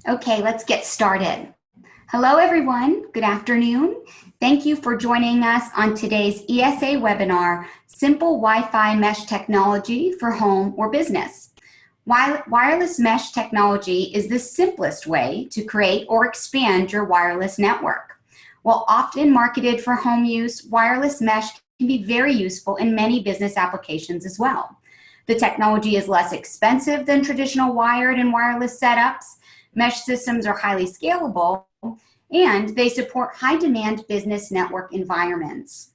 Okay, let's get started. Hello, everyone. Good afternoon. Thank you for joining us on today's ESA webinar, Simple Wi-Fi Mesh Technology for Home or Business. Wireless mesh technology is the simplest way to create or expand your wireless network. While often marketed for home use, wireless mesh can be very useful in many business applications as well. The technology is less expensive than traditional wired and wireless setups. Mesh systems are highly scalable, and they support high-demand business network environments.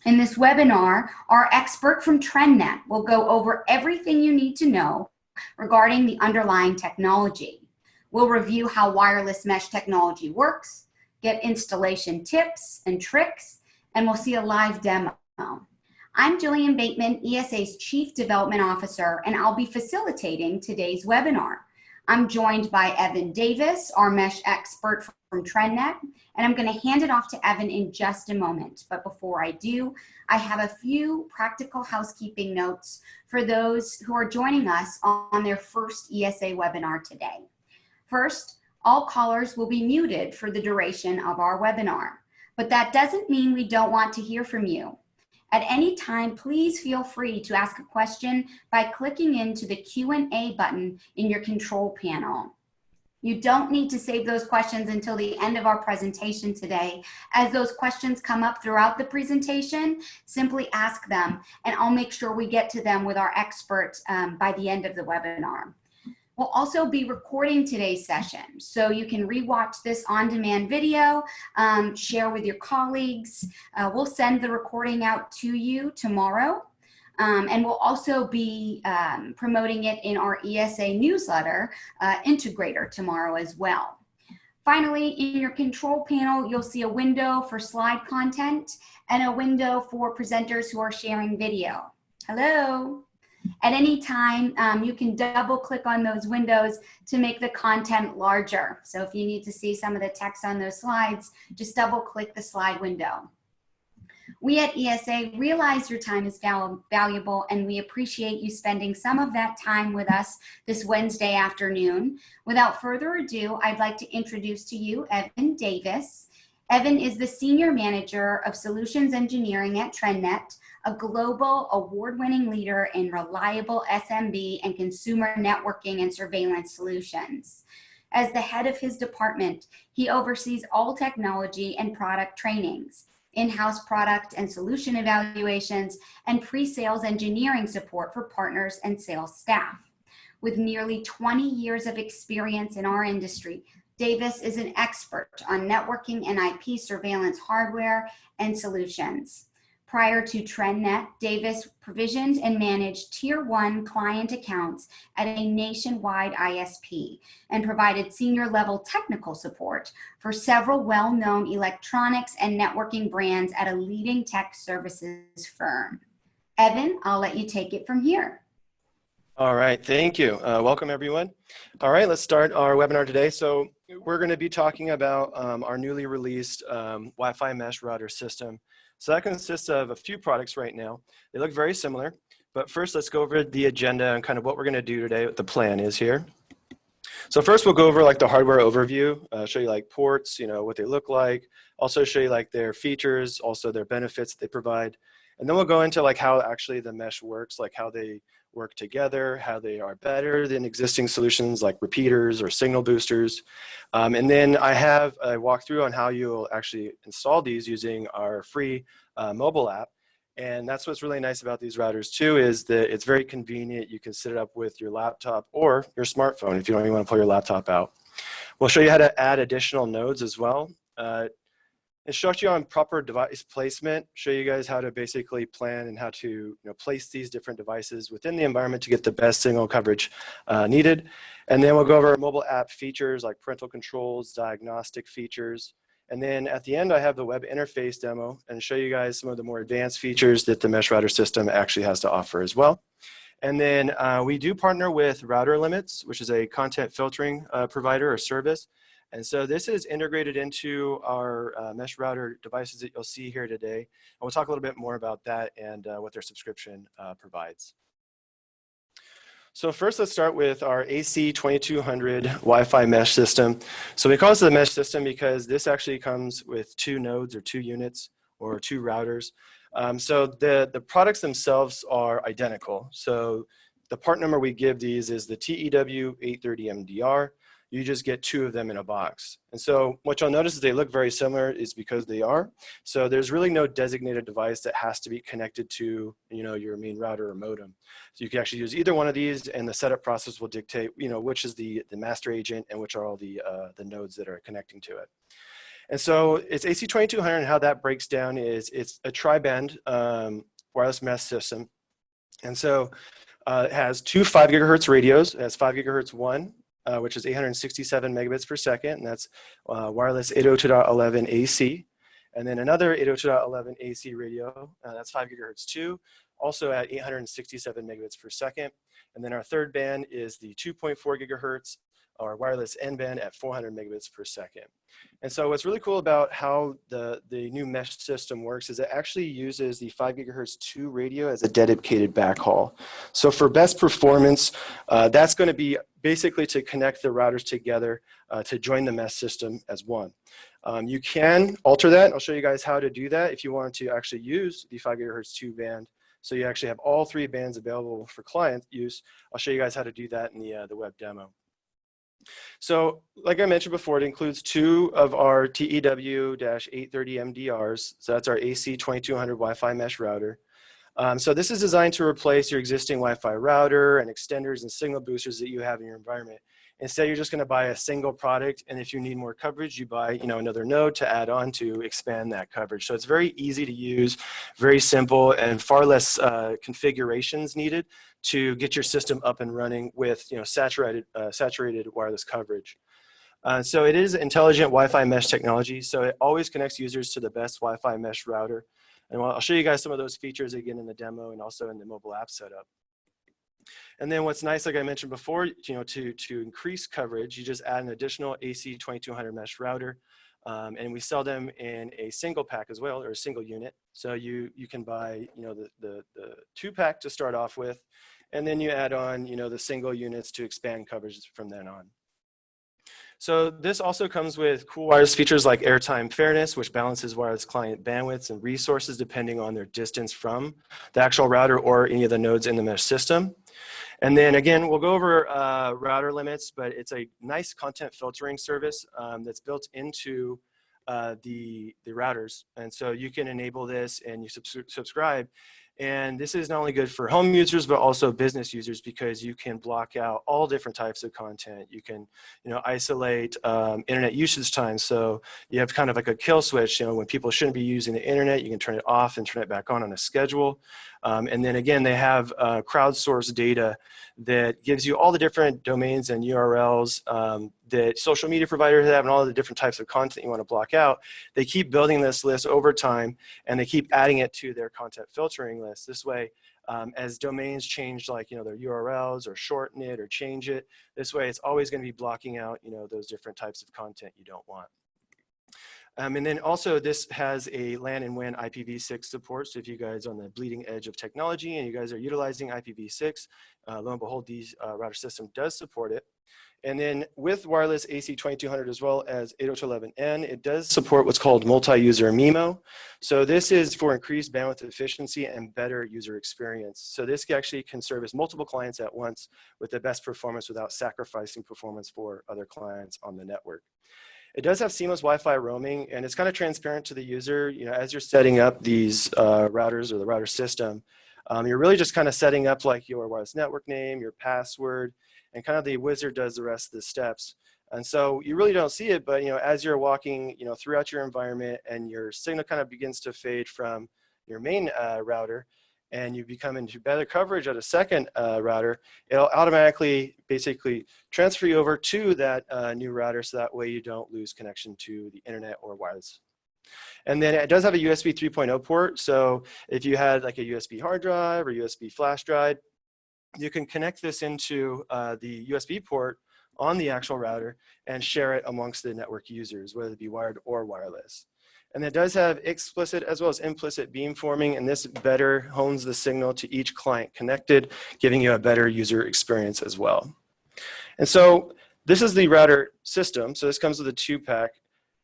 In this webinar, our expert from TRENDnet will go over everything you need to know regarding the underlying technology. We'll review how wireless mesh technology works, get installation tips and tricks, and we'll see a live demo. I'm Jillian Bateman, ESA's Chief Development Officer, and I'll be facilitating today's webinar. I'm joined by Evan Davis, our mesh expert from TRENDnet, and I'm going to hand it off to Evan in just a moment. But before I do, I have a few practical housekeeping notes for those who are joining us on their first ESA webinar today. First, all callers will be muted for the duration of our webinar, but that doesn't mean we don't want to hear from you. At any time, please feel free to ask a question by clicking into the Q&A button in your control panel. You don't need to save those questions until the end of our presentation today. As those questions come up throughout the presentation, simply ask them, and I'll make sure we get to them with our expert by the end of the webinar. We'll also be recording today's session, so you can rewatch this on-demand video, share with your colleagues. We'll send the recording out to you tomorrow, and we'll also be promoting it in our ESA newsletter integrator tomorrow as well. Finally, in your control panel, you'll see a window for slide content and a window for presenters who are sharing video. Hello. At any time, you can double click on those windows to make the content larger. So if you need to see some of the text on those slides, just double click the slide window. We at ESA realize your time is valuable, and we appreciate you spending some of that time with us this Wednesday afternoon. Without further ado, I'd like to introduce to you Evan Davis. Evan is the Senior Manager of Solutions Engineering at TRENDnet, a global award-winning leader in reliable SMB and consumer networking and surveillance solutions. As the head of his department, he oversees all technology and product trainings, in-house product and solution evaluations, and pre-sales engineering support for partners and sales staff. With nearly 20 years of experience in our industry, Davis is an expert on networking and IP surveillance hardware and solutions. Prior to TRENDnet, Davis provisioned and managed Tier 1 client accounts at a nationwide ISP and provided senior-level technical support for several well-known electronics and networking brands at a leading tech services firm. Evan, I'll let you take it from here. All right, thank you. Welcome, everyone. All right, let's start our webinar today. So we're going to be talking about our newly released Wi-Fi mesh router system. So that consists of a few products right now. They look very similar, but first let's go over the agenda and kind of what we're going to do today, what the plan is here. So first we'll go over like the hardware overview, show you like ports, what they look like, also show you like their features, also their benefits they provide. And then we'll go into like how actually the mesh works, like how they work together, how they are better than existing solutions like repeaters or signal boosters. And then I have a walkthrough on how you'll actually install these using our free mobile app. And that's what's really nice about these routers too, is that it's very convenient. You can set it up with your laptop or your smartphone if you don't even want to pull your laptop out. We'll show you how to add additional nodes as well. Instruct you on proper device placement, show you guys how to basically plan and how to place these different devices within the environment to get the best signal coverage needed. And then we'll go over mobile app features like parental controls, diagnostic features. And then at the end, I have the web interface demo and show you guys some of the more advanced features that the mesh router system actually has to offer as well. And then we do partner with Router Limits, which is a content filtering provider or service. And so this is integrated into our mesh router devices that you'll see here today. And we'll talk a little bit more about that and what their subscription provides. So first, let's start with our AC 2200 Wi-Fi mesh system. So we call this the mesh system because this actually comes with 2 nodes or 2 units or 2 routers. So the products themselves are identical. So the part number we give these is the TEW 830MDR. You just get 2 of them in a box. And so what you'll notice is they look very similar is because they are. So there's really no designated device that has to be connected to, your main router or modem. So you can actually use either one of these, and the setup process will dictate, which is the master agent and which are all the nodes that are connecting to it. And so it's AC 2200, and how that breaks down is it's a tri-band wireless mesh system. And so it has 2 5 gigahertz radios. It has 5 gigahertz one, which is 867 megabits per second, and that's wireless 802.11 AC. And then another 802.11 AC radio, that's 5 gigahertz 2, also at 867 megabits per second. And then our third band is the 2.4 gigahertz, or wireless N band at 400 megabits per second. And so what's really cool about how the new mesh system works is it actually uses the 5 gigahertz 2 radio as a dedicated backhaul. So for best performance, that's going to be basically to connect the routers together to join the mesh system as one. You can alter that. I'll show you guys how to do that if you want to actually use the 5 gigahertz 2 band. So you actually have all 3 bands available for client use. I'll show you guys how to do that in the web demo. So like I mentioned before, it includes 2 of our TEW-830MDRs. So that's our AC 2200 Wi-Fi mesh router. So this is designed to replace your existing Wi-Fi router and extenders and signal boosters that you have in your environment. Instead, you're just going to buy a single product, and if you need more coverage, you buy another node to add on to expand that coverage. So it's very easy to use, very simple, and far less configurations needed to get your system up and running with saturated wireless coverage. So it is intelligent Wi-Fi mesh technology, so it always connects users to the best Wi-Fi mesh router. And I'll show you guys some of those features again in the demo and also in the mobile app setup. And then what's nice, like I mentioned before, to increase coverage, you just add an additional AC 2200 mesh router. And we sell them in a single pack as well, or a single unit. So you can buy the 2-pack to start off with, and then you add on the single units to expand coverage from then on. So this also comes with cool wireless features like Airtime fairness, which balances wireless client bandwidths and resources depending on their distance from the actual router or any of the nodes in the mesh system. And then again, we'll go over router limits, but it's a nice content filtering service that's built into the routers. And so you can enable this and you subscribe. And this is not only good for home users, but also business users, because you can block out all different types of content. You can, isolate internet usage time. So you have kind of like a kill switch. When people shouldn't be using the internet, you can turn it off and turn it back on a schedule. And then again, they have crowdsourced data that gives you all the different domains and URLs that social media providers have and all the different types of content you want to block out. They keep building this list over time, and they keep adding it to their content filtering list. This way, as domains change, like their URLs, or shorten it or change it, this way it's always going to be blocking out those different types of content you don't want. And then also this has a LAN and WAN IPv6 support. So if you guys are on the bleeding edge of technology and you guys are utilizing IPv6, lo and behold, these router system does support it. And then with wireless AC 2200 as well as 802.11n, it does support what's called multi-user MIMO. So this is for increased bandwidth efficiency and better user experience. So this actually can service multiple clients at once with the best performance without sacrificing performance for other clients on the network. It does have seamless Wi-Fi roaming, and it's kind of transparent to the user. As you're setting up these routers or the router system, you're really just kind of setting up like your wireless network name, your password, and kind of the wizard does the rest of the steps. And so you really don't see it, but as you're walking throughout your environment and your signal kind of begins to fade from your main router, and you become into better coverage at a second router, it'll automatically basically transfer you over to that new router, so that way you don't lose connection to the internet or wireless. And then it does have a USB 3.0 port, so if you had like a USB hard drive or USB flash drive, you can connect this into the USB port on the actual router and share it amongst the network users, whether it be wired or wireless. And it does have explicit as well as implicit beamforming, and this better hones the signal to each client connected, giving you a better user experience as well. And so this is the router system. So this comes with a 2-pack.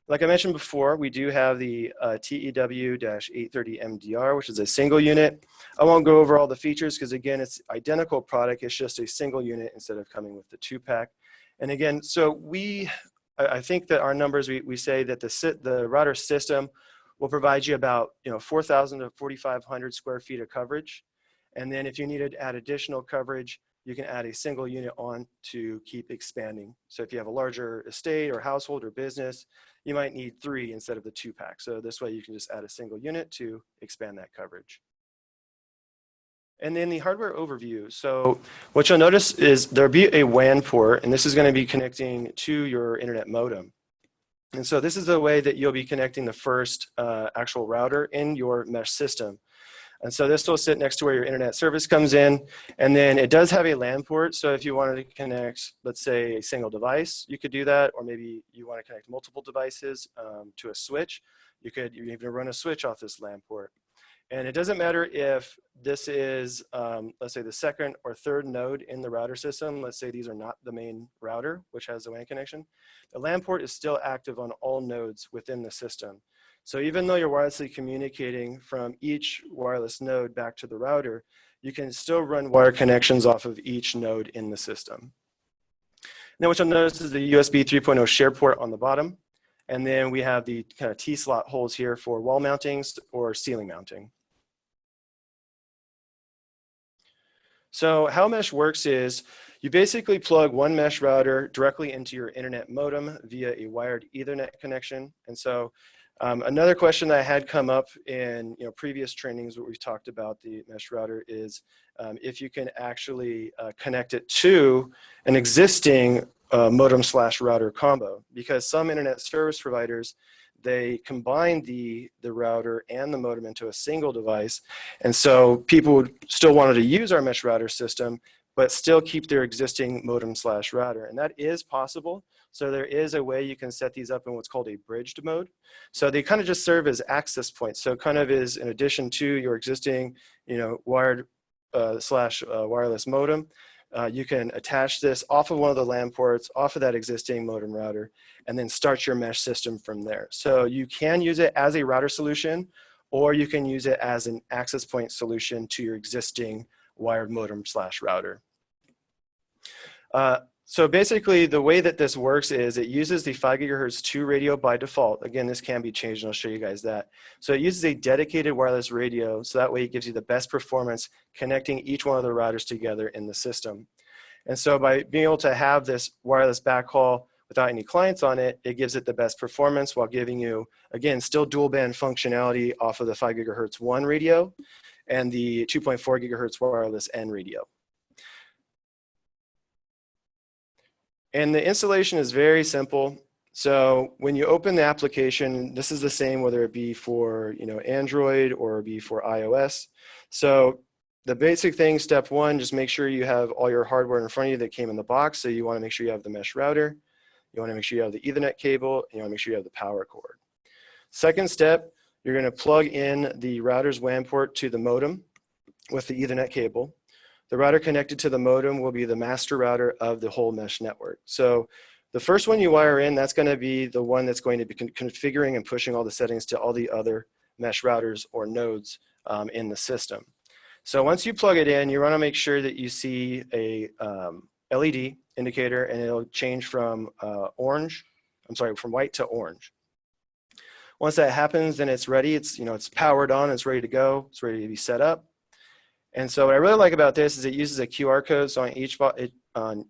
Like I mentioned before, we do have the TEW-830MDR, which is a single unit. I won't go over all the features because, again, it's identical product. It's just a single unit instead of coming with the 2-pack. And again, so I think that our numbers, we say that the router system will provide you about 4,000 to 4,500 square feet of coverage. And then if you needed to add additional coverage, you can add a single unit on to keep expanding. So if you have a larger estate or household or business, you might need 3 instead of the 2-pack. So this way you can just add a single unit to expand that coverage. And then the hardware overview. So what you'll notice is there'll be a WAN port, and this is going to be connecting to your internet modem. And so this is the way that you'll be connecting the first actual router in your mesh system. And so this will sit next to where your internet service comes in. And then it does have a LAN port. So if you wanted to connect, let's say, a single device, you could do that. Or maybe you want to connect multiple devices to a switch. You could even run a switch off this LAN port. And it doesn't matter if this is, let's say, the second or third node in the router system. Let's say these are not the main router, which has the WAN connection. The LAN port is still active on all nodes within the system. So even though you're wirelessly communicating from each wireless node back to the router, you can still run wire connections off of each node in the system. Now what you'll notice is the USB 3.0 share port on the bottom. And then we have the kind of T-slot holes here for wall mountings or ceiling mounting. So how mesh works is you basically plug one mesh router directly into your internet modem via a wired Ethernet connection. And so another question that I had come up in previous trainings where we've talked about the mesh router is if you can actually connect it to an existing modem/router combo, because some internet service providers, they combine the router and the modem into a single device. And so people would still wanted to use our mesh router system, but still keep their existing modem/router. And that is possible. So there is a way you can set these up in what's called a bridged mode. So they kind of just serve as access points. So it kind of is in addition to your existing, wired /wireless modem. You can attach this off of one of the LAN ports, off of that existing modem router, and then start your mesh system from there. So you can use it as a router solution, or you can use it as an access point solution to your existing wired modem/router. So basically, the way that this works is it uses the 5 gigahertz 2 radio by default. Again, this can be changed, and I'll show you guys that. So it uses a dedicated wireless radio, so that way it gives you the best performance connecting each one of the routers together in the system. And so by being able to have this wireless backhaul without any clients on it, it gives it the best performance while giving you, again, still dual band functionality off of the 5 gigahertz 1 radio and the 2.4 gigahertz wireless N radio. And the installation is very simple. So when you open the application, this is the same whether it be for Android or be for iOS. So the basic thing, step 1, just make sure you have all your hardware in front of you that came in the box. So you want to make sure you have the mesh router. You want to make sure you have the Ethernet cable. And you want to make sure you have the power cord. Second step, you're going to plug in the router's WAN port to the modem with the Ethernet cable. The router connected to the modem will be the master router of the whole mesh network. So the first one you wire in, that's going to be the one that's going to be configuring and pushing all the settings to all the other mesh routers or nodes in the system. So once you plug it in, you want to make sure that you see a LED indicator, and it'll change from from white to orange. Once that happens, then it's ready. It's it's powered on. It's ready to go. It's ready to be set up. And so what I really like about this is it uses a QR code. So on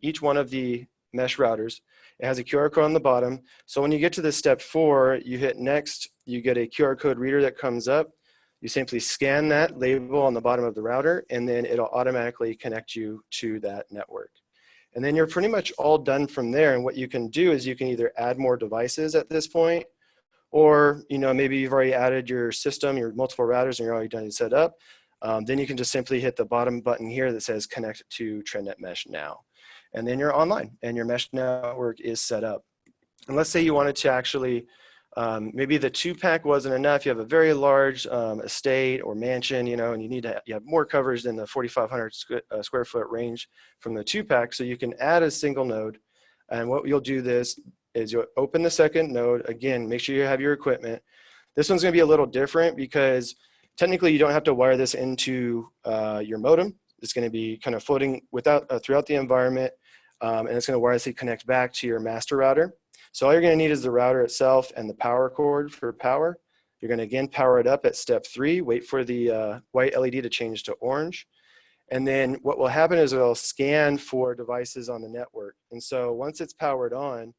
each one of the mesh routers, it has a QR code on the bottom. So when you get to this step 4, you hit next, you get a QR code reader that comes up. You simply scan that label on the bottom of the router, and then it'll automatically connect you to that network. And then you're pretty much all done from there. And what you can do is you can either add more devices at this point, or maybe you've already added your system, your multiple routers, and you're already done to set up. Then you can just simply hit the bottom button here that says connect to TRENDnet Mesh now. And then you're online and your mesh network is set up. And let's say you wanted to actually Maybe the 2-pack wasn't enough. You have a very large estate or mansion, you know, and you have more coverage than the 4,500 square foot range from the 2-pack. So you can add a single node. And what you'll do this is you'll open the second node. Again, make sure you have your equipment. This one's going to be a little different because technically you don't have to wire this into your modem. It's going to be kind of floating throughout the environment, and it's going to wirelessly connect back to your master router. So all you're going to need is the router itself and the power cord for power. You're going to again power it up at step 3, wait for the white LED to change to orange. And then what will happen is it'll scan for devices on the network. And so once it's powered on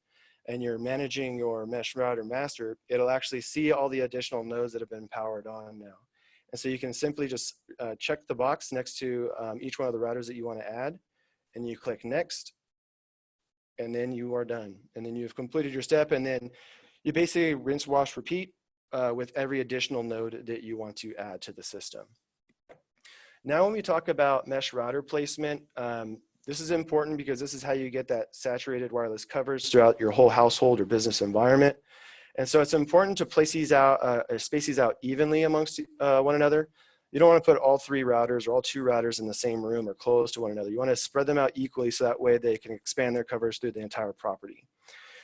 and you're managing your mesh router master, it'll actually see all the additional nodes that have been powered on now. And so you can simply just check the box next to each one of the routers that you want to add, and you click next, and then you are done. And then you've completed your step, and then you basically rinse, wash, repeat with every additional node that you want to add to the system. Now, when we talk about mesh router placement, this is important because this is how you get that saturated wireless coverage throughout your whole household or business environment. And so it's important to place these out, or space these out evenly amongst one another. You don't want to put all 3 routers or all 2 routers in the same room or close to one another. You want to spread them out equally so that way they can expand their coverage through the entire property.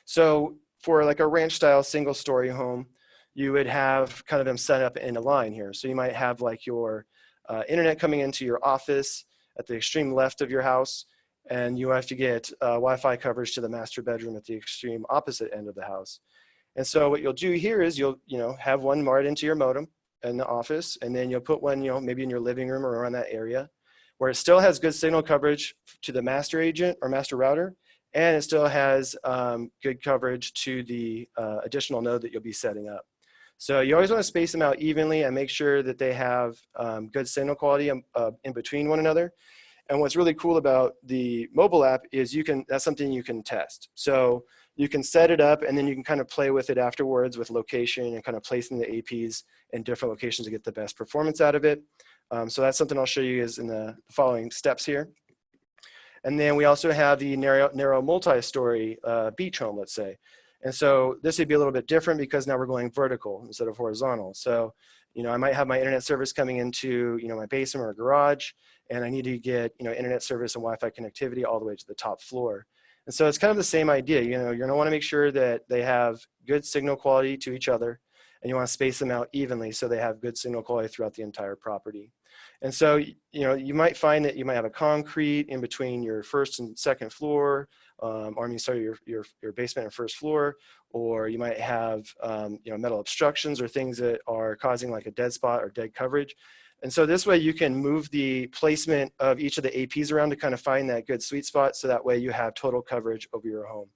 So for like a ranch style single story home, you would have kind of them set up in a line here. So you might have like your internet coming into your office at the extreme left of your house, and you have to get Wi-Fi coverage to the master bedroom at the extreme opposite end of the house. And so what you'll do here is you'll have one wired into your modem in the office, and then you'll put one maybe in your living room or around that area where it still has good signal coverage to the master agent or master router, and it still has good coverage to the additional node that you'll be setting up. So you always want to space them out evenly and make sure that they have good signal quality in between one another. And what's really cool about the mobile app is that's something you can test. So you can set it up and then you can kind of play with it afterwards with location and kind of placing the APs in different locations to get the best performance out of it. So that's something I'll show you is in the following steps here. And then we also have the narrow multi-story beach home, let's say. And so this would be a little bit different because now we're going vertical instead of horizontal. So, I might have my internet service coming into, my basement or garage, and I need to get, internet service and Wi-Fi connectivity all the way to the top floor. And so it's kind of the same idea. You're going to want to make sure that they have good signal quality to each other, and you want to space them out evenly so they have good signal quality throughout the entire property. And so, you might find that you might have a concrete in between your first and second floor, your basement and first floor, or you might have, metal obstructions or things that are causing like a dead spot or dead coverage. And so this way you can move the placement of each of the APs around to kind of find that good sweet spot, so that way you have total coverage over your home.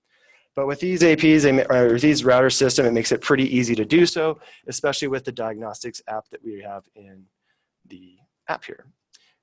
But with these APs, or these router system, it makes it pretty easy to do so, especially with the diagnostics app that we have in the app here.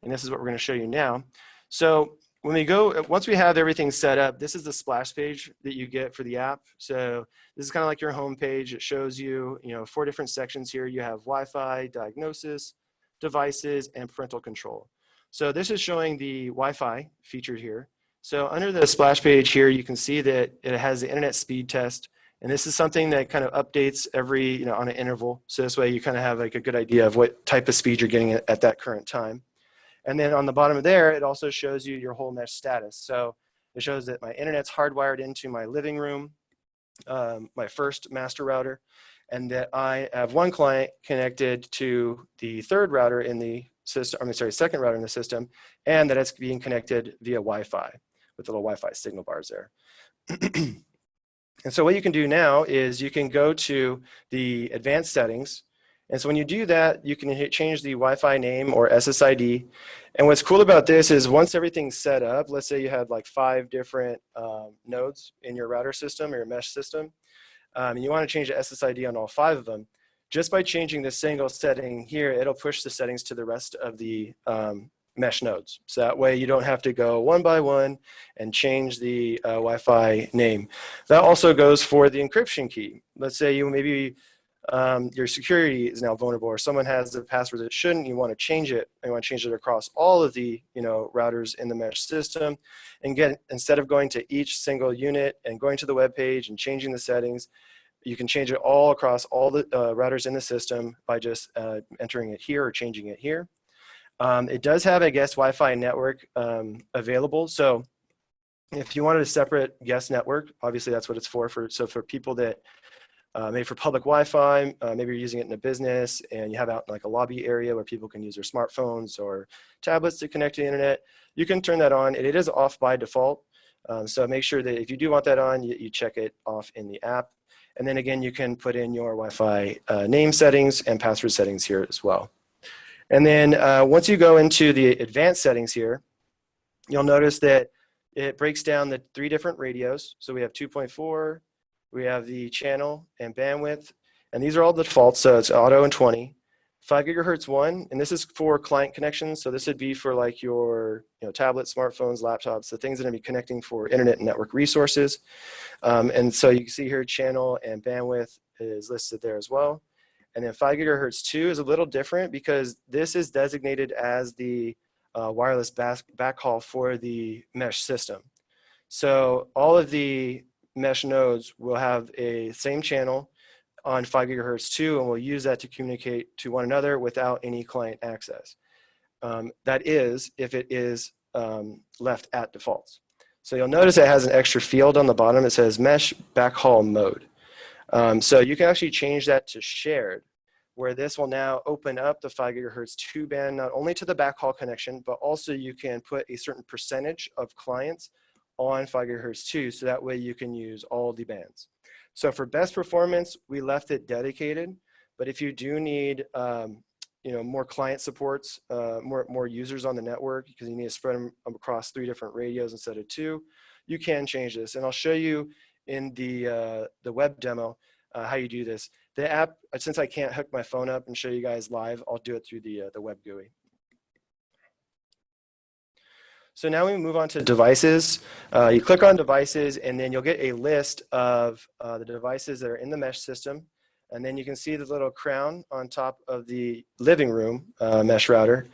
And this is what we're going to show you now. So once we have everything set up, this is the splash page that you get for the app. So this is kind of like your home page. It shows you, 4 different sections here. You have Wi-Fi, diagnosis, devices, and parental control. So this is showing the Wi-Fi featured here. So under the splash page here, you can see that it has the internet speed test. And this is something that kind of updates every, on an interval. So this way you kind of have like a good idea of what type of speed you're getting at that current time. And then on the bottom of there, it also shows you your whole mesh status. So it shows that my internet's hardwired into my living room, my first master router, and that I have one client connected to the third router in the system, second router in the system, and that it's being connected via Wi-Fi with the little Wi-Fi signal bars there. And so what you can do now is you can go to the advanced settings. And so when you do that, you can change the Wi-Fi name or SSID. And what's cool about this is once everything's set up, let's say you had like 5 different nodes in your router system or your mesh system, and you want to change the SSID on all 5 of them. Just by changing this single setting here, it'll push the settings to the rest of the mesh nodes. So that way you don't have to go one by one and change the Wi-Fi name. That also goes for the encryption key. Let's say your security is now vulnerable, or someone has the password that it shouldn't. You want to change it. You want to change it across all of the routers in the mesh system. And again, instead of going to each single unit and going to the web page and changing the settings, You can change it all across all the routers in the system by just entering it here or changing it here. It does have a guest Wi-Fi network available. So if you wanted a separate guest network, obviously that's what it's for. So for people that maybe for public Wi-Fi, maybe you're using it in a business and you have out like a lobby area where people can use their smartphones or tablets to connect to the internet, you can turn that on. It is off by default. So make sure that if you do want that on, you check it off in the app. And then again, you can put in your Wi-Fi name settings and password settings here as well. And then once you go into the advanced settings here, you'll notice that it breaks down the 3 different radios. So we have 2.4, we have the channel and bandwidth, and these are all the defaults, so it's auto and 20. 5 gigahertz one, and this is for client connections, so this would be for like your tablets, smartphones, laptops, the things that are going to be connecting for internet and network resources. And so you can see here channel and bandwidth is listed there as well. And then 5 gigahertz 2 is a little different because this is designated as the wireless backhaul for the mesh system. So all of the mesh nodes will have a same channel on 5 gigahertz 2, and we'll use that to communicate to one another without any client access. That is, if it is left at defaults. So you'll notice it has an extra field on the bottom. It says mesh backhaul mode. So you can actually change that to shared, where this will now open up the 5 gigahertz 2 band, not only to the backhaul connection, but also you can put a certain percentage of clients on 5 gigahertz 2, so that way you can use all the bands. So for best performance, we left it dedicated, but if you do need more client supports, more users on the network, because you need to spread them across 3 different radios instead of 2, you can change this. And I'll show you in the web demo how you do this. The app, since I can't hook my phone up and show you guys live, I'll do it through the web GUI. So now we move on to devices. You click on devices, and then you'll get a list of the devices that are in the mesh system. And then you can see the little crown on top of the living room mesh router.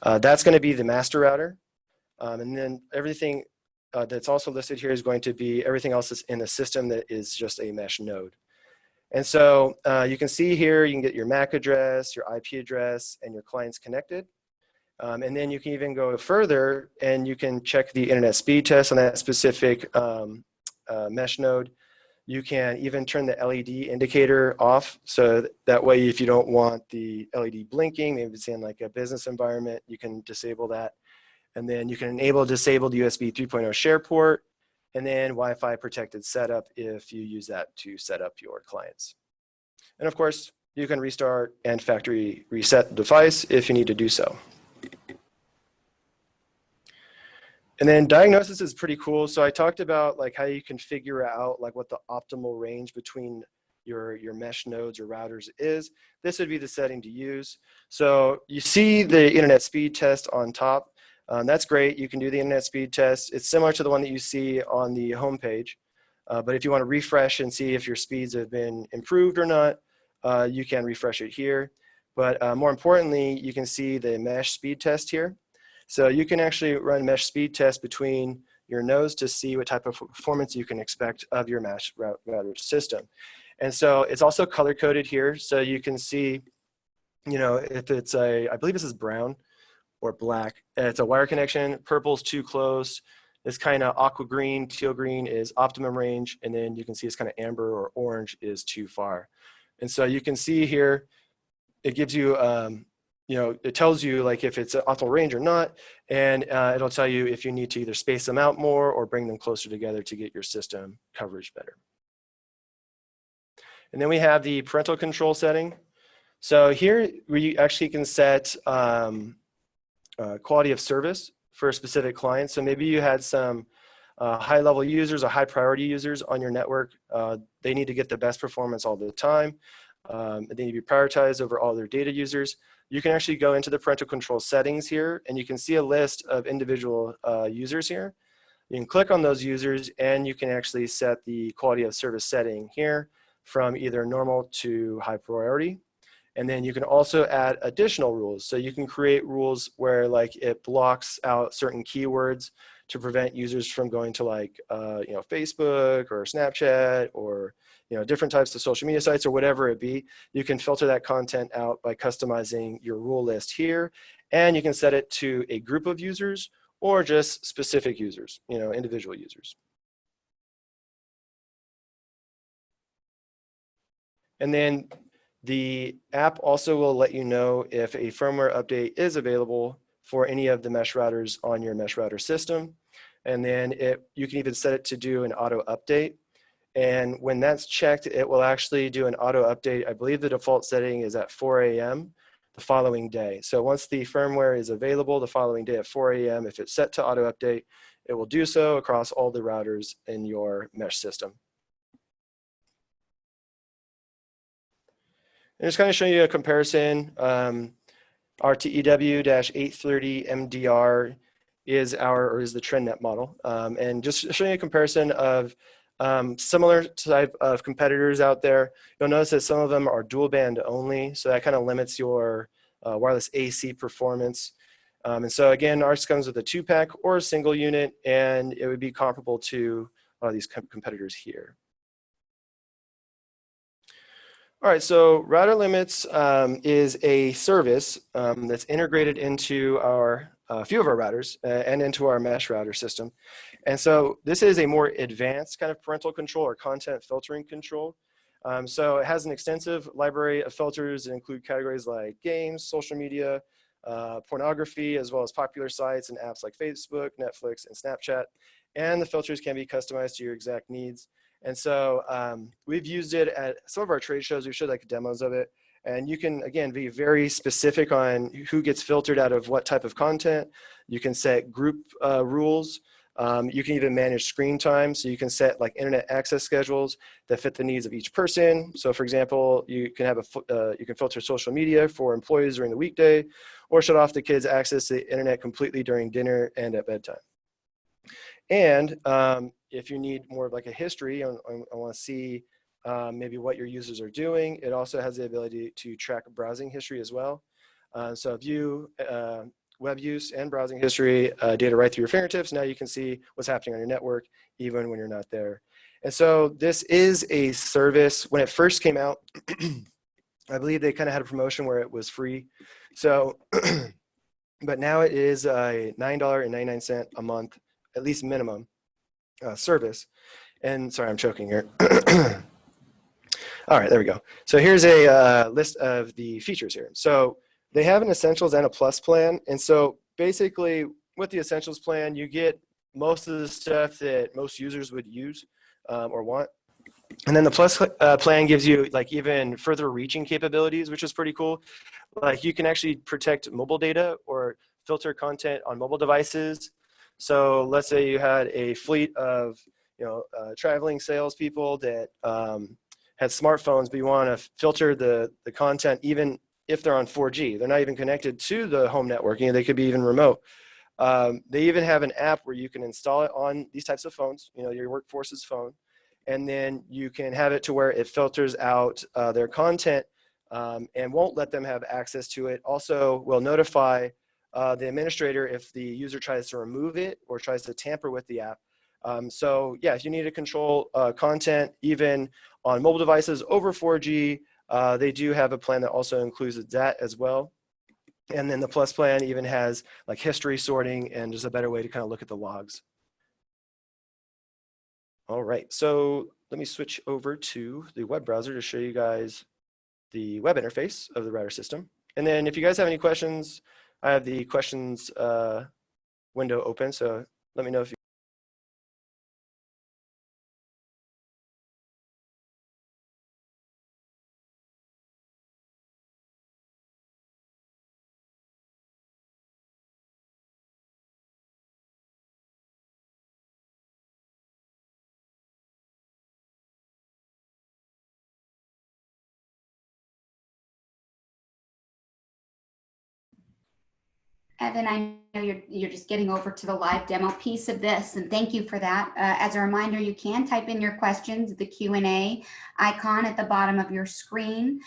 That's going to be the master router. And then everything that's also listed here is going to be everything else that's in the system that is just a mesh node. And so you can see here, you can get your MAC address, your IP address, and your clients connected. And then you can even go further and you can check the internet speed test on that specific mesh node. You can even turn the LED indicator off. So that way, if you don't want the LED blinking, maybe it's in like a business environment, you can disable that. And then you can enable disable the USB 3.0 share port, and then Wi-Fi protected setup if you use that to set up your clients. And of course, you can restart and factory reset the device if you need to do so. And then diagnosis is pretty cool. So I talked about like how you can figure out like what the optimal range between your mesh nodes or routers is. This would be the setting to use. So you see the internet speed test on top. That's great. You can do the internet speed test. It's similar to the one that you see on the home page. But if you want to refresh and see if your speeds have been improved or not, you can refresh it here. But more importantly, you can see the mesh speed test here. So you can actually run mesh speed tests between your nodes to see what type of performance you can expect of your mesh router system. And so it's also color coded here. So you can see, if it's I believe this is brown or black, it's a wire connection, purple's too close. This kind of aqua green, teal green is optimum range. And then you can see it's kind of amber or orange is too far. And so you can see here, it gives you, it tells you like if it's an optimal range or not, and it'll tell you if you need to either space them out more or bring them closer together to get your system coverage better. And then we have the parental control setting. So here we actually can set quality of service for a specific client. So maybe you had some high-level users or high-priority users on your network. They need to get the best performance all the time. They need to be prioritized over all their data users. You can actually go into the parental control settings here, and you can see a list of individual users here. You can click on those users, and you can actually set the quality of service setting here from either normal to high priority. And then you can also add additional rules. So you can create rules where like it blocks out certain keywords to prevent users from going to like Facebook or Snapchat or different types of social media sites or whatever it be, you can filter that content out by customizing your rule list here. And you can set it to a group of users or just specific users, individual users. And then the app also will let you know if a firmware update is available for any of the mesh routers on your mesh router system. And then you can even set it to do an auto update. And when that's checked, it will actually do an auto update. I believe the default setting is at 4 a.m. the following day. So once the firmware is available the following day at 4 a.m., if it's set to auto update, it will do so across all the routers in your mesh system. And just kind of showing you a comparison. RTEW-830MDR is the TRENDnet model. And just showing you a comparison of similar type of competitors out there. You'll notice that some of them are dual band only, so that kind of limits your wireless AC performance. And so again, ours comes with a 2-pack or a single unit, and it would be comparable to a lot of these competitors here. All right, so Router Limits is a service that's integrated into a few of our routers and into our mesh router system. And so this is a more advanced kind of parental control or content filtering control. So it has an extensive library of filters that include categories like games, social media, pornography, as well as popular sites and apps like Facebook, Netflix, and Snapchat. And the filters can be customized to your exact needs. And so we've used it at some of our trade shows. We showed like demos of it. And you can, again, be very specific on who gets filtered out of what type of content. You can set group rules. You can even manage screen time. So you can set like internet access schedules that fit the needs of each person. So for example, you can have you can filter social media for employees during the weekday, or shut off the kids' access to the internet completely during dinner and at bedtime. And if you need more of like a history, I want to see maybe what your users are doing. It also has the ability to track browsing history as well. So view web use and browsing history data right through your fingertips. Now you can see what's happening on your network even when you're not there. And so this is a service. When it first came out, I believe they kind of had a promotion where it was free. So, but now it is a $9.99 a month, at least minimum service. And sorry, I'm choking here. All right, there we go. So here's a list of the features here. So they have an Essentials and a Plus plan. And so basically with the Essentials plan, you get most of the stuff that most users would use or want. And then the Plus plan gives you like even further reaching capabilities, which is pretty cool. Like you can actually protect mobile data or filter content on mobile devices. So let's say you had a fleet of traveling salespeople that had smartphones, but you want to filter the content even if they're on 4G. They're not even connected to the home network. They could be even remote. They even have an app where you can install it on these types of phones, your workforce's phone, and then you can have it to where it filters out their content and won't let them have access to it. Also will notify the administrator if the user tries to remove it or tries to tamper with the app. So yeah, if you need to control content even on mobile devices over 4G, they do have a plan that also includes that as well. And then the Plus plan even has like history sorting and just a better way to kind of look at the logs. All right, so let me switch over to the web browser to show you guys the web interface of the router system. And then if you guys have any questions, I have the questions window open, so let me know if you Evan, I know you're just getting over to the live demo piece of this, and thank you for that. As a reminder, you can type in your questions, the Q&A icon at the bottom of your screen.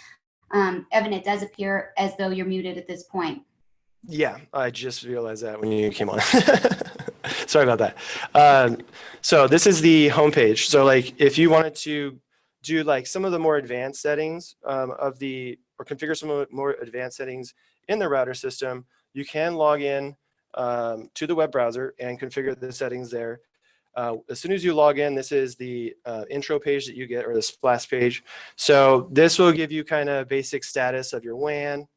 Evan, it does appear as though you're muted at this point. Yeah, I just realized that when you came on. Sorry about that. So this is the homepage. So like if you wanted to do like some of the more advanced settings or configure some of the more advanced settings in the router system, you can log in to the web browser and configure the settings there. As soon as you log in, this is the intro page that you get, or the splash page. So this will give you kind of basic status of your WAN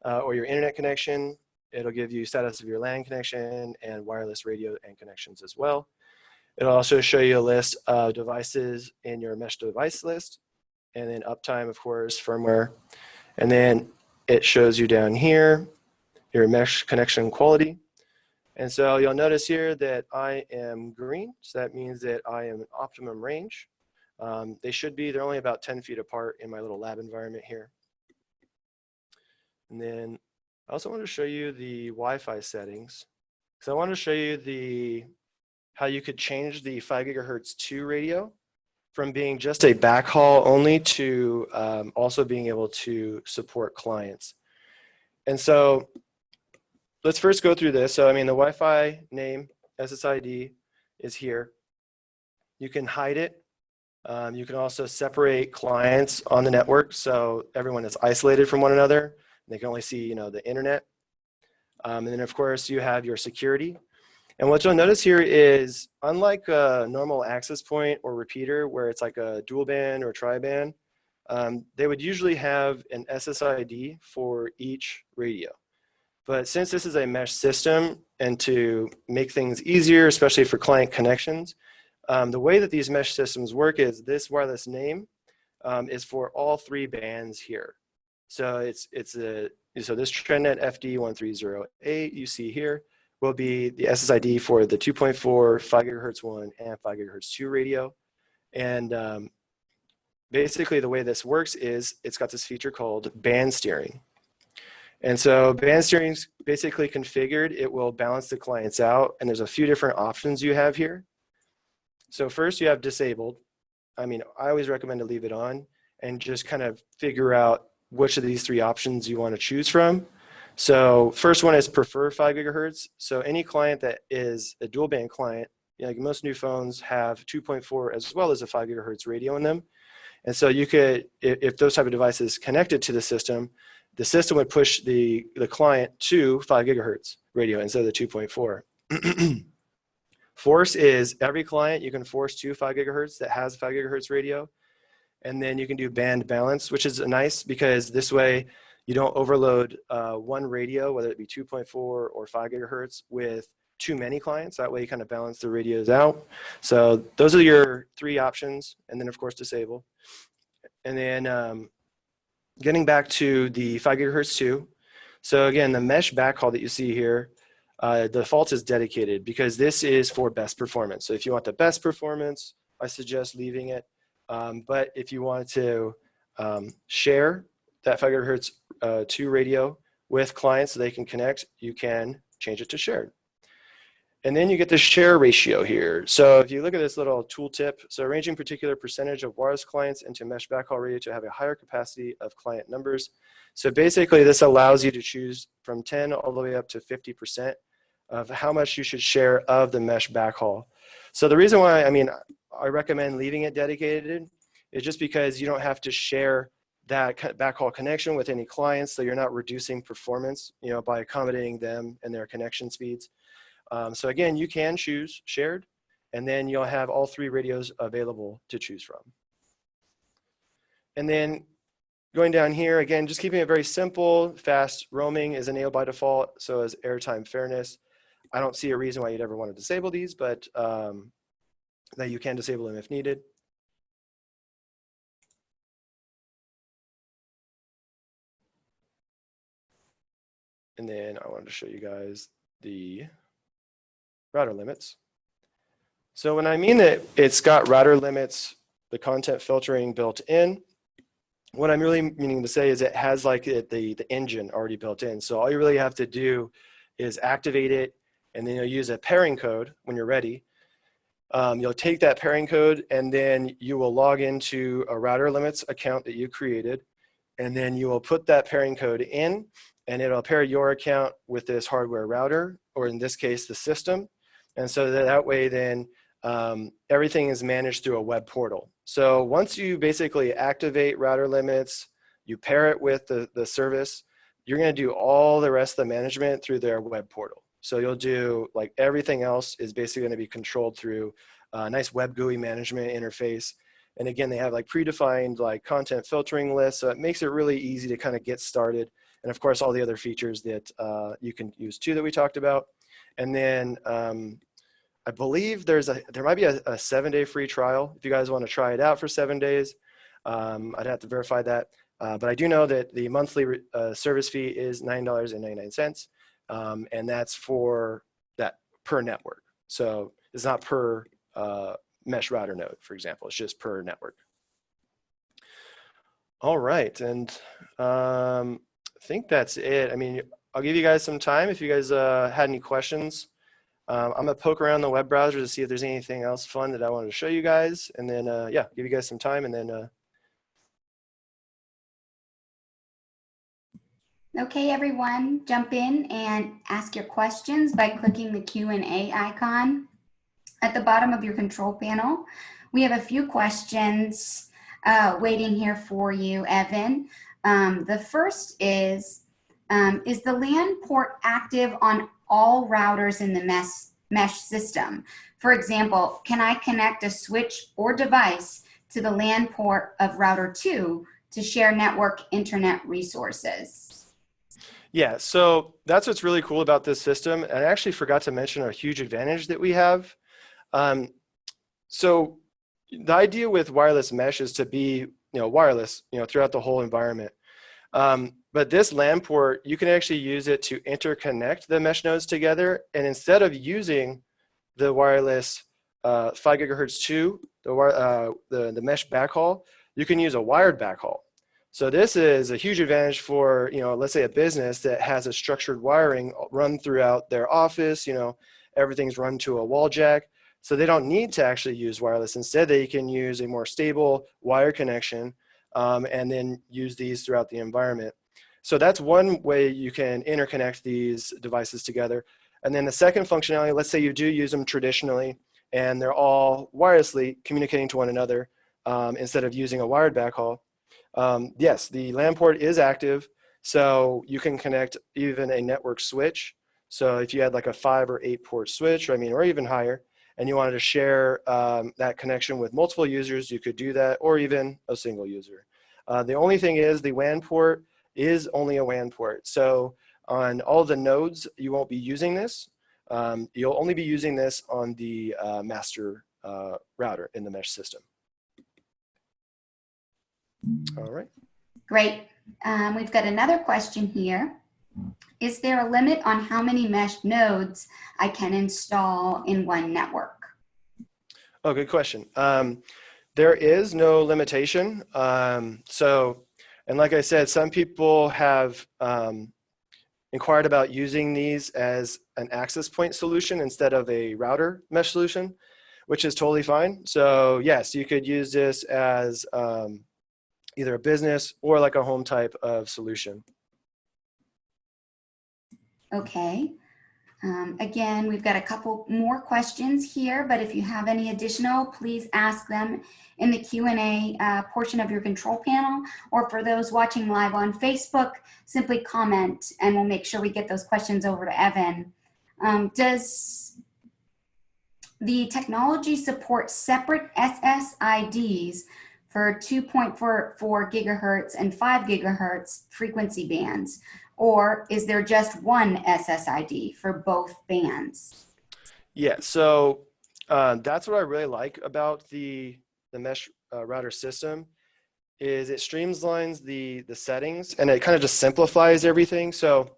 or your internet connection. It'll give you status of your LAN connection and wireless radio and connections as well. It'll also show you a list of devices in your mesh device list, and then uptime, of course, firmware. And then it shows you down here your mesh connection quality. And so you'll notice here that I am green, so that means that I am in optimum range. They're only about 10 feet apart in my little lab environment here. And then I also want to show you the Wi-Fi settings. So I want to show you how you could change the 5 gigahertz 2 radio from being just a backhaul only to also being able to support clients. And so let's first go through this. So I mean, the Wi-Fi name, SSID, is here. You can hide it. You can also separate clients on the network, so everyone is isolated from one another. They can only see, the internet. And then, of course, you have your security. And what you'll notice here is, unlike a normal access point or repeater, where it's like a dual band or tri-band, they would usually have an SSID for each radio. But since this is a mesh system, and to make things easier, especially for client connections, the way that these mesh systems work is this wireless name is for all 3 bands here. So so this TRENDnet FD1308 you see here will be the SSID for the 2.4, 5 gigahertz 1, and 5 gigahertz 2 radio. And basically the way this works is it's got this feature called band steering. And so band steering is basically configured. It will balance the clients out, and there's a few different options you have here. So first you have disabled. I mean, I always recommend to leave it on and just kind of figure out which of these 3 options you want to choose from. So first one is prefer 5 gigahertz. So any client that is a dual band client, like most new phones have 2.4 as well as a 5 gigahertz radio in them. And so you could, if those type of devices connected to the system would push the client to 5 gigahertz radio instead of the 2.4. Force is every client you can force to 5 gigahertz that has 5 gigahertz radio. And then you can do band balance, which is nice because this way you don't overload one radio, whether it be 2.4 or 5 gigahertz, with too many clients. That way you kind of balance the radios out. So those are your 3 options. And then of course disable. And then getting back to the 5 gigahertz 2. So again, the mesh backhaul that you see here, the default is dedicated because this is for best performance. So if you want the best performance, I suggest leaving it. But if you want to share that 5 gigahertz 2 radio with clients so they can connect, you can change it to shared. And then you get the share ratio here. So if you look at this little tooltip, so arranging particular percentage of wireless clients into mesh backhaul radio to have a higher capacity of client numbers. So basically this allows you to choose from 10 all the way up to 50% of how much you should share of the mesh backhaul. So the reason why, I recommend leaving it dedicated is just because you don't have to share that backhaul connection with any clients, so you're not reducing performance, by accommodating them and their connection speeds. So again, you can choose shared, and then you'll have all 3 radios available to choose from. And then going down here, again, just keeping it very simple, fast roaming is enabled by default, so is airtime fairness. I don't see a reason why you'd ever want to disable these, but that you can disable them if needed. And then I wanted to show you guys the router limits. So when I mean that it's got router limits, the content filtering built in, what I'm really meaning to say is it has like the engine already built in. So all you really have to do is activate it, and then you'll use a pairing code when you're ready. You'll take that pairing code, and then you will log into a router limits account that you created, and then you will put that pairing code in, and it'll pair your account with this hardware router, or in this case, the system. And so that way then everything is managed through a web portal. So once you basically activate router limits, you pair it with the service, you're going to do all the rest of the management through their web portal. So you'll do, like, everything else is basically going to be controlled through a nice web GUI management interface. And again, they have like predefined like content filtering lists, so it makes it really easy to kind of get started. And of course, all the other features that you can use too that we talked about. And then I believe there might be a 7-day free trial if you guys want to try it out for 7 days. I'd have to verify that. But I do know that the monthly service fee is $9.99, and that's for that per network. So it's not per mesh router node, for example. It's just per network. All right, and I think that's it. I mean, I'll give you guys some time if you guys had any questions. I'm gonna poke around the web browser to see if there's anything else fun that I wanted to show you guys, and then yeah, give you guys some time, and then Okay, everyone, jump in and ask your questions by clicking the Q&A icon at the bottom of your control panel. We have a few questions waiting here for you, Evan. The first is the LAN port active on all routers in the mesh system? For example, can I connect a switch or device to the LAN port of router 2 to share network internet resources? yeah, so that's what's really cool about this system. And I actually forgot to mention a huge advantage that we have. So the idea with wireless mesh is to be, wireless, throughout the whole environment. But this LAN port, you can actually use it to interconnect the mesh nodes together. And instead of using the wireless 5 gigahertz 2, the mesh backhaul, you can use a wired backhaul. So this is a huge advantage for, let's say a business that has a structured wiring run throughout their office, everything's run to a wall jack. So they don't need to actually use wireless. Instead, they can use a more stable wire connection and then use these throughout the environment. So that's one way you can interconnect these devices together. And then the second functionality, let's say you do use them traditionally and they're all wirelessly communicating to one another instead of using a wired backhaul. Yes, the LAN port is active, so you can connect even a network switch. So if you had like a 5 or 8 port switch, or even higher, and you wanted to share that connection with multiple users, you could do that, or even a single user. The only thing is the WAN port is only a WAN port. So on all the nodes, you won't be using this. You'll only be using this on the master router in the mesh system. All right. Great. We've got another question here. Is there a limit on how many mesh nodes I can install in one network? Oh, good question. There is no limitation. And like I said, some people have inquired about using these as an access point solution instead of a router mesh solution, which is totally fine. So yes, you could use this as either a business or like a home type of solution. Okay. Again, we've got a couple more questions here, but if you have any additional, please ask them in the Q&A portion of your control panel, or for those watching live on Facebook, simply comment and we'll make sure we get those questions over to Evan. Does the technology support separate SSIDs for 2.44 gigahertz and 5 gigahertz frequency bands? Or is there just one SSID for both bands? Yeah, so that's what I really like about the mesh router system is it streamlines the settings and it kind of just simplifies everything. So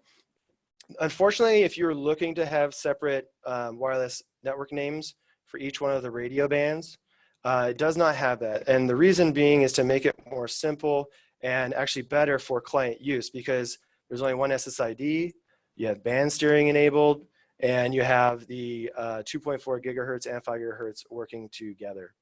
unfortunately, if you're looking to have separate wireless network names for each one of the radio bands, it does not have that. And the reason being is to make it more simple and actually better for client use, because there's only one SSID, you have band steering enabled, and you have the 2.4 gigahertz and 5 gigahertz working together.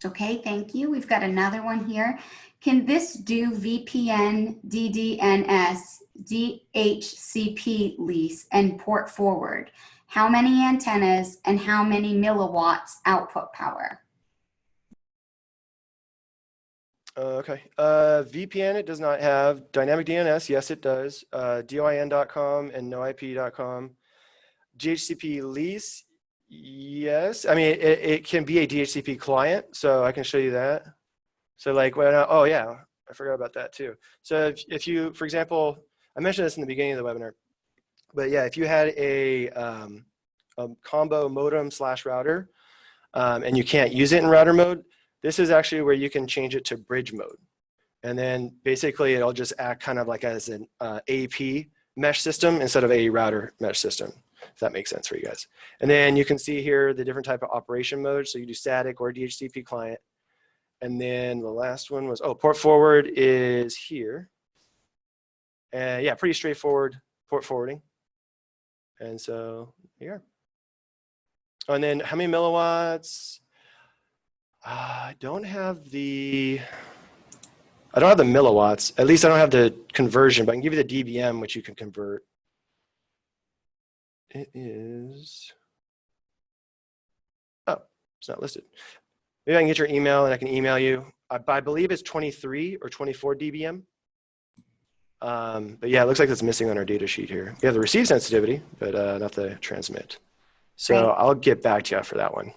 Okay, thank you. We've got another one here. Can this do VPN, DDNS, DHCP lease and port forward? how many antennas, and how many milliwatts output power? Okay. VPN, it does not have. Dynamic DNS, yes, it does. DOIN.com and noip.com. DHCP lease, yes. I mean, it can be a DHCP client, so I can show you that. So like, oh yeah, I forgot about that too. So if you, for example, I mentioned this in the beginning of the webinar, but yeah, if you had a combo modem / router, and you can't use it in router mode, this is actually where you can change it to bridge mode. And then basically it'll just act kind of like as an AP mesh system instead of a router mesh system, if that makes sense for you guys. And then you can see here the different type of operation modes. So you do static or DHCP client. And then the last one was, port forward is here. And yeah, pretty straightforward port forwarding. And so here. And then how many milliwatts? I don't have the milliwatts. At least I don't have the conversion, but I can give you the dBm, which you can convert. It is, it's not listed. Maybe I can get your email and I can email you. I believe it's 23 or 24 dBm. But yeah, it looks like it's missing on our data sheet here. We have the receive sensitivity, but not the transmit. So Great. I'll get back to you for that one.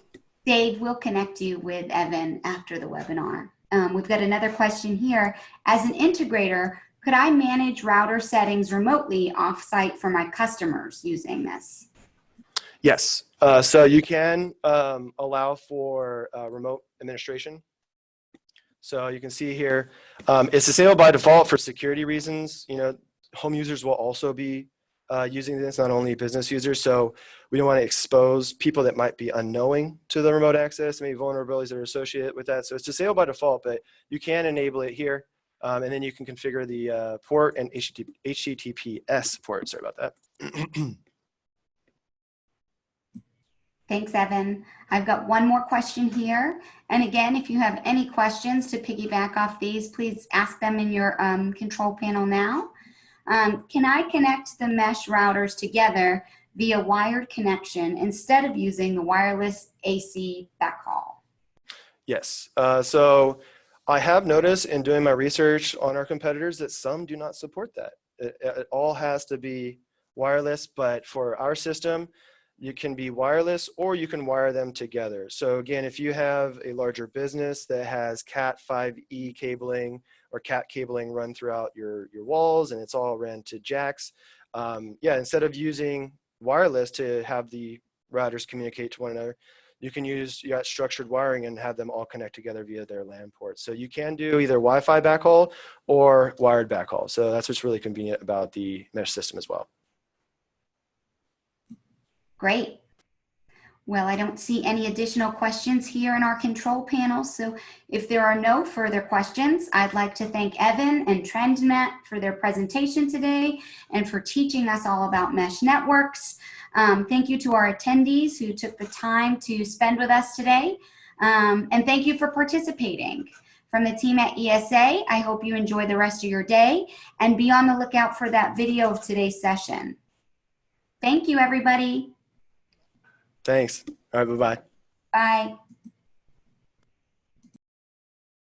Dave, we'll connect you with Evan after the webinar. We've got another question here. As an integrator, could I manage router settings remotely offsite for my customers using this? Yes, so you can allow for remote administration. So you can see here, it's disabled by default for security reasons. You know, home users will also be using this, not only business users. So we don't want to expose people that might be unknowing to the remote access, maybe vulnerabilities that are associated with that. So it's disabled by default, but you can enable it here. And then you can configure the port and HTTPS port. Sorry about that. Thanks, Evan. I've got one more question here. And again, if you have any questions to piggyback off these, please ask them in your control panel now. Can I connect the mesh routers together via wired connection instead of using the wireless AC backhaul? Yes. So I have noticed in doing my research on our competitors that some do not support that. It all has to be wireless, but for our system, you can be wireless or you can wire them together. So again, if you have a larger business that has Cat5e cabling or Cat cabling run throughout your walls and it's all ran to jacks, yeah, instead of using wireless to have the routers communicate to one another, you can use structured wiring and have them all connect together via their LAN ports. So you can do either Wi-Fi backhaul or wired backhaul. So that's what's really convenient about the mesh system as well. Great. Well, I don't see any additional questions here in our control panel. So if there are no further questions, I'd like to thank Evan and TRENDnet for their presentation today and for teaching us all about mesh networks. Thank you to our attendees who took the time to spend with us today. And thank you for participating. From the team at ESA, I hope you enjoy the rest of your day and be on the lookout for that video of today's session. Thank you, everybody. Thanks. All right, bye-bye. Bye.